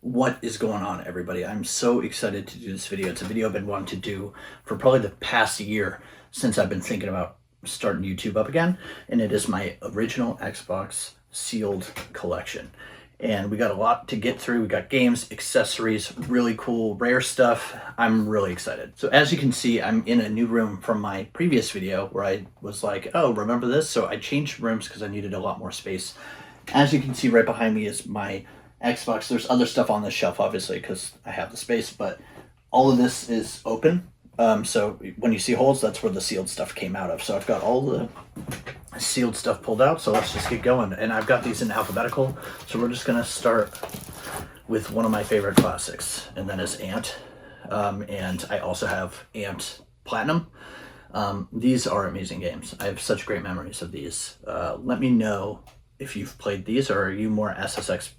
What is going on, everybody? I'm so excited to do this video. It's a video I've been wanting to do for probably the past year since I've been thinking about starting YouTube up again, and it is my original Xbox sealed collection. And we got a lot to get through. We got games, accessories, really cool, rare stuff. I'm really excited. So as you can see, I'm in a new room from my previous video where I was like, oh, remember this? So I changed rooms because I needed a lot more space. As you can see right behind me is my Xbox. There's other stuff on the shelf, obviously, because I have the space, but all of this is open. So when you see holes, that's where the sealed stuff came out of. So I've got all the sealed stuff pulled out, so let's just get going. And I've got these in alphabetical, so we're just gonna start with one of my favorite classics, and that is Ant. And I also have Ant Platinum. These are amazing games. I have such great memories of these. Let me know if you've played these, or are you more SSX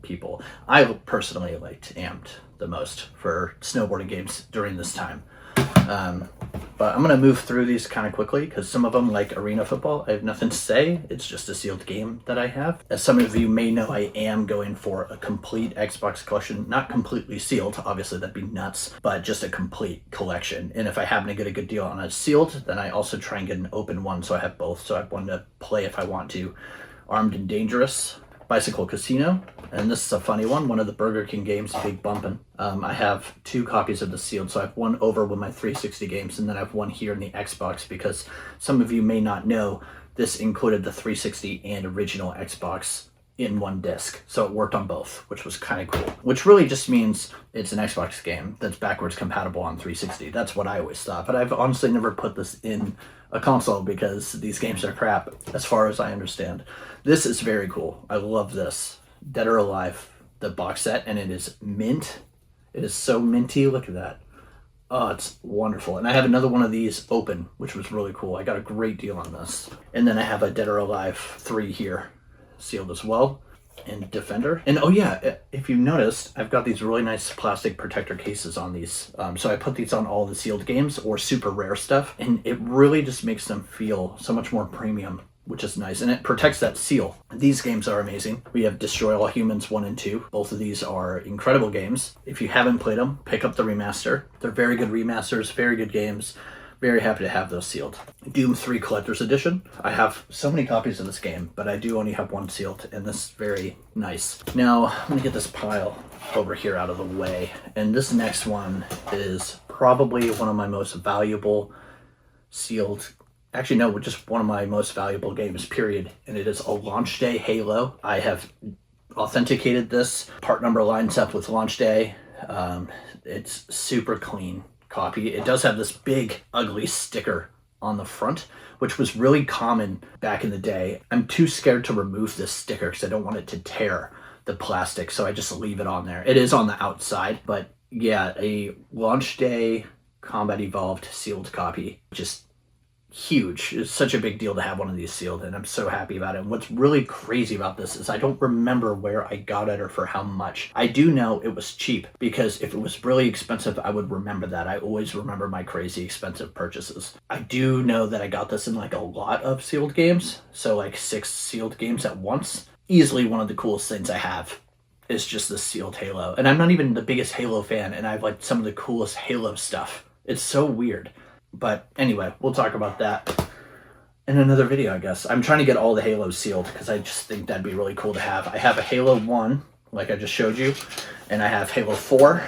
people? I personally liked Amped the most for snowboarding games during this time. But I'm gonna move through these kind of quickly because some of them, like Arena Football, I have nothing to say. It's just a sealed game that I have. As some of you may know, I am going for a complete Xbox collection, not completely sealed, obviously that'd be nuts, but just a complete collection. And if I happen to get a good deal on a sealed, then I also try and get an open one, so I have both. So I have one to play if I want to. Armed and Dangerous, Bicycle Casino, and this is a funny one of the Burger King games, Big Bumpin'. I have 2 copies of the sealed, so I have one over with my 360 games, and then I have one here in the Xbox, because some of you may not know, this included the 360 and original Xbox in one disc, so it worked on both, which was kind of cool. Which really just means it's an Xbox game that's backwards compatible on 360. That's what I always thought, but I've honestly never put this in a console because these games are crap, as far as I understand. This is very cool. I love this. Dead or Alive, the box set, and it is mint. It is so minty. Look at that. Oh, it's wonderful. And I have another one of these open, which was really cool. I got a great deal on this. And then I have a Dead or Alive 3 here, sealed as well, and Defender. And oh yeah, if you've noticed, I've got these really nice plastic protector cases on these. So I put these on all the sealed games or super rare stuff, and it really just makes them feel so much more premium, which is nice, and it protects that seal. These games are amazing. We have Destroy All Humans 1 and 2. Both of these are incredible games. If you haven't played them, pick up the remaster. They're very good remasters, very good games. Very happy to have those sealed. Doom 3 Collector's Edition. I have so many copies of this game, but I do only have one sealed, and this is very nice. Now, I'm gonna get this pile over here out of the way, and this next one is probably one of my most valuable sealed, actually no, just one of my most valuable games, period, and it is a Launch Day Halo. I have authenticated this. Part number lines up with Launch Day. It's super clean copy. It does have this big ugly sticker on the front, which was really common back in the day. I'm too scared to remove this sticker because I don't want it to tear the plastic, so I just leave it on there. It is on the outside, but yeah, a Launch Day Combat Evolved sealed copy, just huge. It's such a big deal to have one of these sealed, and I'm so happy about it. And what's really crazy about this is I don't remember where I got it or for how much. I do know it was cheap, because if it was really expensive, I would remember that. I always remember my crazy expensive purchases. I do know that I got this in like a lot of sealed games, so like 6 sealed games at once. Easily one of the coolest things I have is just the sealed Halo. And I'm not even the biggest Halo fan, and I have like some of the coolest Halo stuff. It's so weird. But anyway, we'll talk about that in another video, I guess. I'm trying to get all the Halos sealed because I just think that'd be really cool to have. I have a Halo 1, like I just showed you, and I have Halo 4,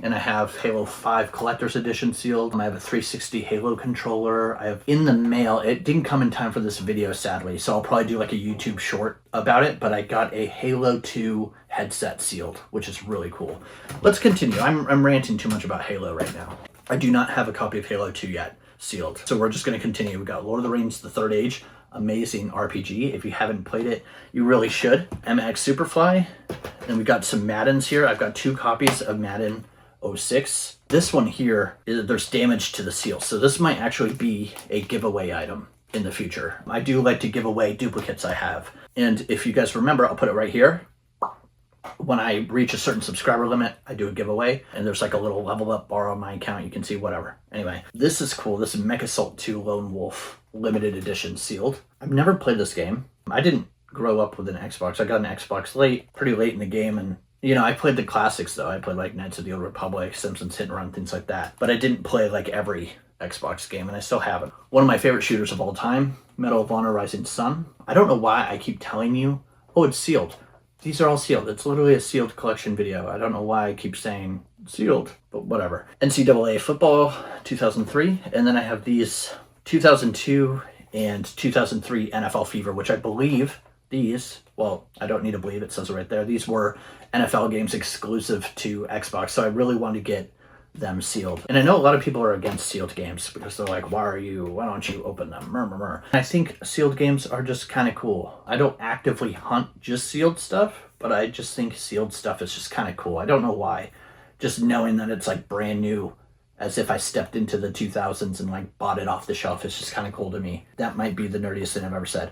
and I have Halo 5 Collector's Edition sealed. I have a 360 Halo controller. I have in the mail, it didn't come in time for this video, sadly, so I'll probably do like a YouTube short about it, but I got a Halo 2 headset sealed, which is really cool. Let's continue. I'm ranting too much about Halo right now. I do not have a copy of Halo 2 yet, sealed. So we're just going to continue. We got Lord of the Rings, The Third Age, amazing RPG. If you haven't played it, you really should. MX Superfly, and we got some Maddens here. I've got 2 copies of Madden 06. This one here, there's damage to the seal, so this might actually be a giveaway item in the future. I do like to give away duplicates I have. And if you guys remember, I'll put it right here. When I reach a certain subscriber limit, I do a giveaway, and there's like a little level up bar on my account. You can see whatever. Anyway, this is cool. This is Mech Assault 2 Lone Wolf limited edition sealed. I've never played this game. I didn't grow up with an Xbox. I got an Xbox pretty late in the game, and You know, I played the classics though. I played like Knights of the Old Republic, Simpsons Hit and Run, things like that. But I didn't play like every Xbox game, and I still haven't. One of my favorite shooters of all time, Medal of Honor Rising Sun. I don't know why I keep telling you, oh, it's sealed. These are all sealed. It's literally a sealed collection video. I don't know why I keep saying sealed, but whatever. NCAA football, 2003. And then I have these 2002 and 2003 NFL Fever, which I believe these, well, I don't need to believe, it says it right there. These were NFL games exclusive to Xbox. So I really want to get them sealed. And I know a lot of people are against sealed games because they're like, why don't you open them? I think sealed games are just kind of cool. I don't actively hunt just sealed stuff, but I just think sealed stuff is just kind of cool. I don't know why. Just knowing that it's like brand new, as if I stepped into the 2000s and like bought it off the shelf, is just kind of cool to me. That might be the nerdiest thing I've ever said.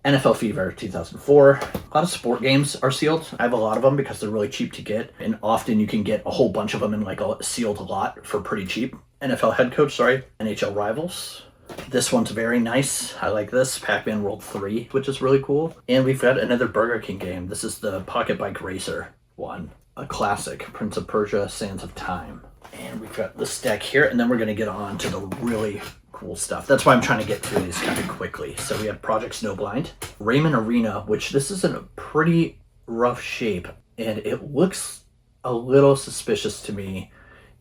NFL Fever 2004. A lot of sport games are sealed. I have a lot of them because they're really cheap to get, and often you can get a whole bunch of them in like a sealed lot for pretty cheap. NFL Head Coach, NHL Rivals. This one's very nice. I like this. Pac-Man World 3, which is really cool. And we've got another Burger King game. This is the Pocket Bike Racer one. A classic, Prince of Persia, Sands of Time. And we've got this deck here, and then we're going to get on to the really cool stuff. That's why I'm trying to get through these kind of quickly. So we have Project Snowblind, Rayman Arena, which this is in a pretty rough shape, and it looks a little suspicious to me.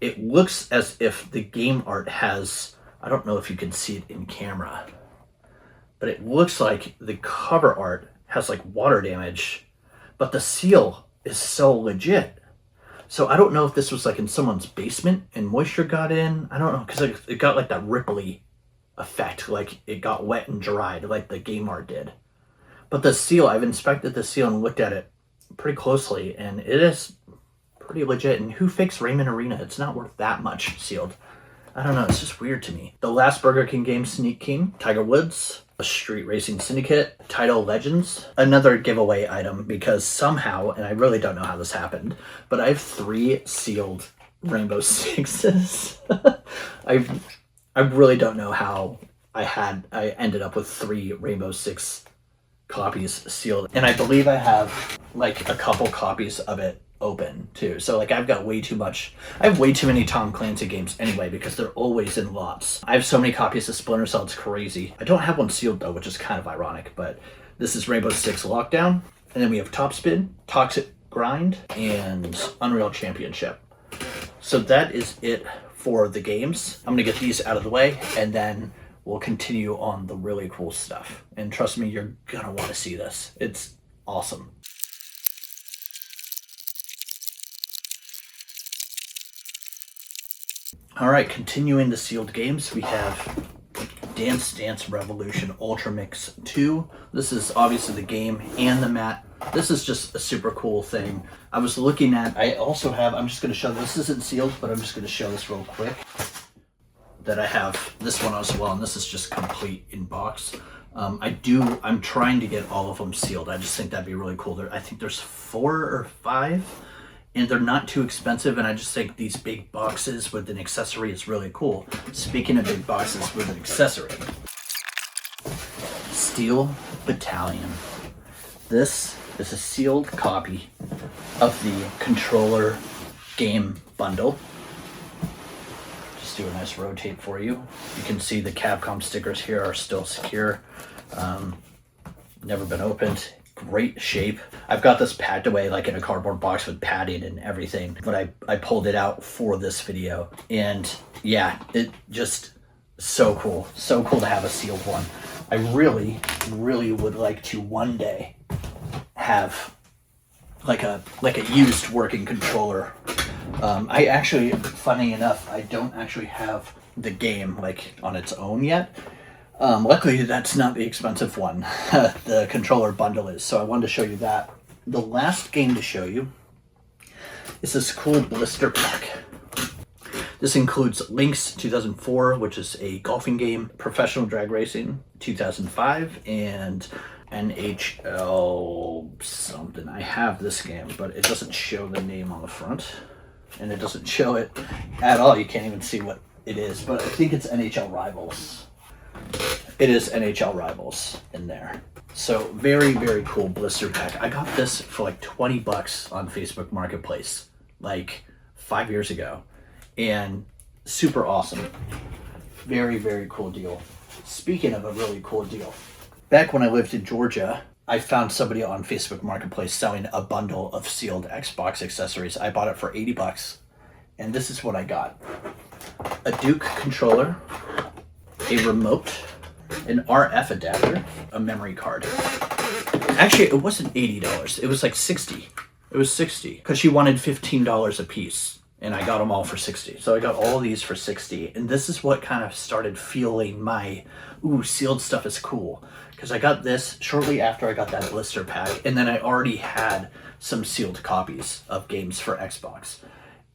It looks as if the game art has, I don't know if you can see it in camera, but it looks like the cover art has like water damage, but the seal is so legit. So I don't know if this was like in someone's basement and moisture got in. I don't know, because it got like that ripply effect, like it got wet and dried like the game art did. But the seal, I've inspected the seal and looked at it pretty closely, and it is pretty legit. And who fakes Rayman Arena? It's not worth that much sealed. I don't know, it's just weird to me. The last Burger King game, Sneak King, Tiger Woods, a Street Racing Syndicate, Title Legends, another giveaway item, because somehow, and I really don't know how this happened, but I have 3 sealed Rainbow Sixes. I really don't know how I ended up with 3 Rainbow Six copies sealed. And I believe I have like a couple copies of it open too. So like I have way too many Tom Clancy games anyway, because they're always in lots. I have so many copies of Splinter Cell, it's crazy. I don't have one sealed though, which is kind of ironic, but this is Rainbow Six Lockdown. And then we have Top Spin, Toxic Grind, and Unreal Championship. So that is it for the games. I'm gonna get these out of the way, and then we'll continue on the really cool stuff. And trust me, you're gonna want to see this. It's awesome. All right, continuing the sealed games, we have Dance Dance Revolution Ultra Mix 2. This is obviously the game and the mat. This is just a super cool thing. I was looking at, I also have, I'm just going to show, this isn't sealed, but I'm just going to show this real quick, that I have this one as well, and this is just complete in box. I'm trying to get all of them sealed. I just think that'd be really cool. I think there's 4 or 5, and they're not too expensive, and I just think these big boxes with an accessory is really cool. Speaking of big boxes with an accessory, Steel Battalion. This is a sealed copy of the controller game bundle. Just do a nice rotate for you. You can see the Capcom stickers here are still secure. Never been opened. Great shape. I've got this packed away like in a cardboard box with padding and everything, but I pulled it out for this video, and yeah, it just so cool to have a sealed one. I really would like to one day have like a used working controller. I actually, funny enough, I don't actually have the game like on its own yet. Luckily, that's not the expensive one. The controller bundle is, so I wanted to show you that. The last game to show you is this cool blister pack. This includes Lynx 2004, which is a golfing game, Professional Drag Racing 2005, and NHL something. I have this game, but it doesn't show the name on the front, and it doesn't show it at all. You can't even see what it is, but I think it's NHL Rivals. It is NHL Rivals in there. So very, very cool blister pack. I got this for like 20 bucks on Facebook Marketplace, like 5 years ago. And super awesome. Very, very cool deal. Speaking of a really cool deal, back when I lived in Georgia, I found somebody on Facebook Marketplace selling a bundle of sealed Xbox accessories. I bought it for 80 bucks, and this is what I got. A Duke controller, a remote, an RF adapter, a memory card. Actually, it wasn't $80. It was like 60. It was 60 because she wanted $15 a piece, and I got them all for 60. So I got all of these for 60, and this is what kind of started fueling my, ooh, sealed stuff is cool. Because I got this shortly after I got that blister pack, and then I already had some sealed copies of games for Xbox.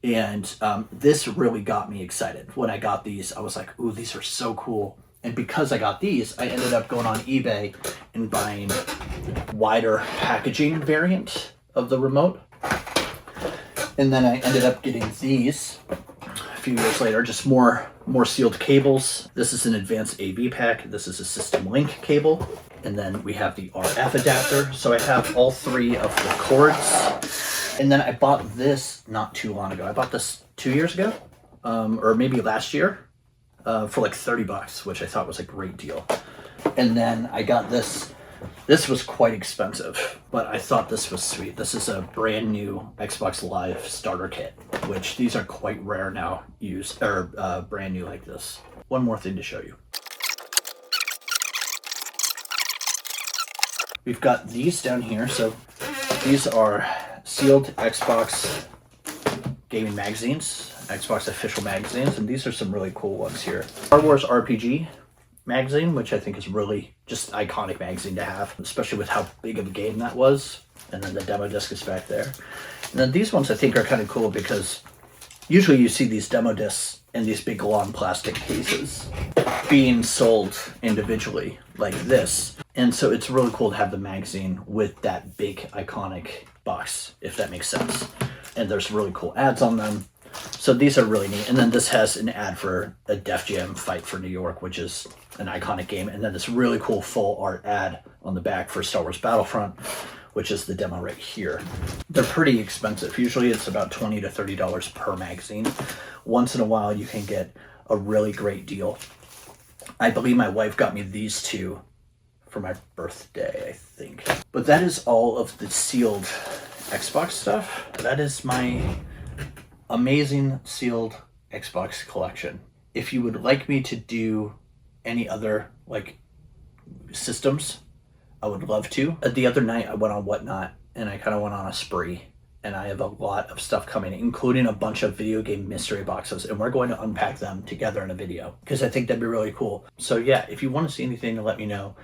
And this really got me excited. When I got these, I was like, ooh, these are so cool. And because I got these, I ended up going on eBay and buying wider packaging variant of the remote. And then I ended up getting these a few years later, just more sealed cables. This is an advanced AV pack. This is a system link cable. And then we have the RF adapter. So I have all three of the cords. And then I bought this not too long ago. I bought this 2 years ago, or maybe last year, for like 30 bucks, which I thought was a great deal. And then I got this. This was quite expensive, but I thought this was sweet. This is a brand new Xbox Live starter kit, which these are quite rare now, brand new like this. One more thing to show you. We've got these down here. So these are sealed Xbox gaming magazines, Xbox official magazines, and these are some really cool ones here. Star Wars RPG magazine, which I think is really just iconic magazine to have, especially with how big of a game that was. And then the demo disc is back there. And then these ones I think are kind of cool because usually you see these demo discs in these big long plastic cases being sold individually like this. And so it's really cool to have the magazine with that big iconic box, if that makes sense. And there's really cool ads on them. So these are really neat. And then this has an ad for a Def Jam Fight for New York, which is an iconic game. And then this really cool full art ad on the back for Star Wars Battlefront, which is the demo right here. They're pretty expensive. Usually it's about $20 to $30 per magazine. Once in a while you can get a really great deal. I believe my wife got me these two for my birthday, I think. But that is all of the sealed Xbox stuff. That is my amazing sealed Xbox collection. If you would like me to do any other like systems, I would love to. The other night I went on Whatnot and I kind of went on a spree, and I have a lot of stuff coming, including a bunch of video game mystery boxes, and we're going to unpack them together in a video because I think that'd be really cool. So yeah, if you want to see anything, to let me know.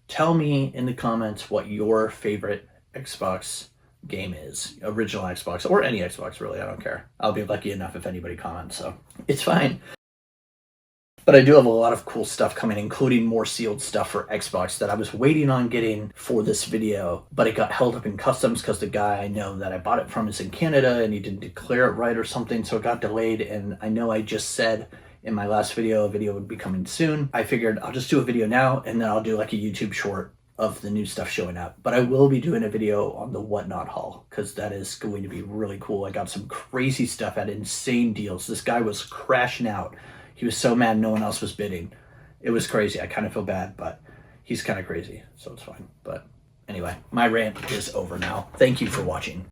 Tell me in the comments what your favorite Xbox game is, original Xbox or any Xbox really, I don't care. I'll be lucky enough if anybody comments, so it's fine. But I do have a lot of cool stuff coming, including more sealed stuff for Xbox that I was waiting on getting for this video, but it got held up in customs because the guy I know that I bought it from is in Canada and he didn't declare it right or something, so it got delayed. And I know I just said in my last video a video would be coming soon. I figured I'll just do a video now and then I'll do like a YouTube short of the new stuff showing up. But I will be doing a video on the Whatnot haul because that is going to be really cool. I got some crazy stuff at insane deals. This guy was crashing out. He was so mad no one else was bidding. It was crazy. I kind of feel bad, but he's kind of crazy, so it's fine. But anyway, my rant is over now. Thank you for watching.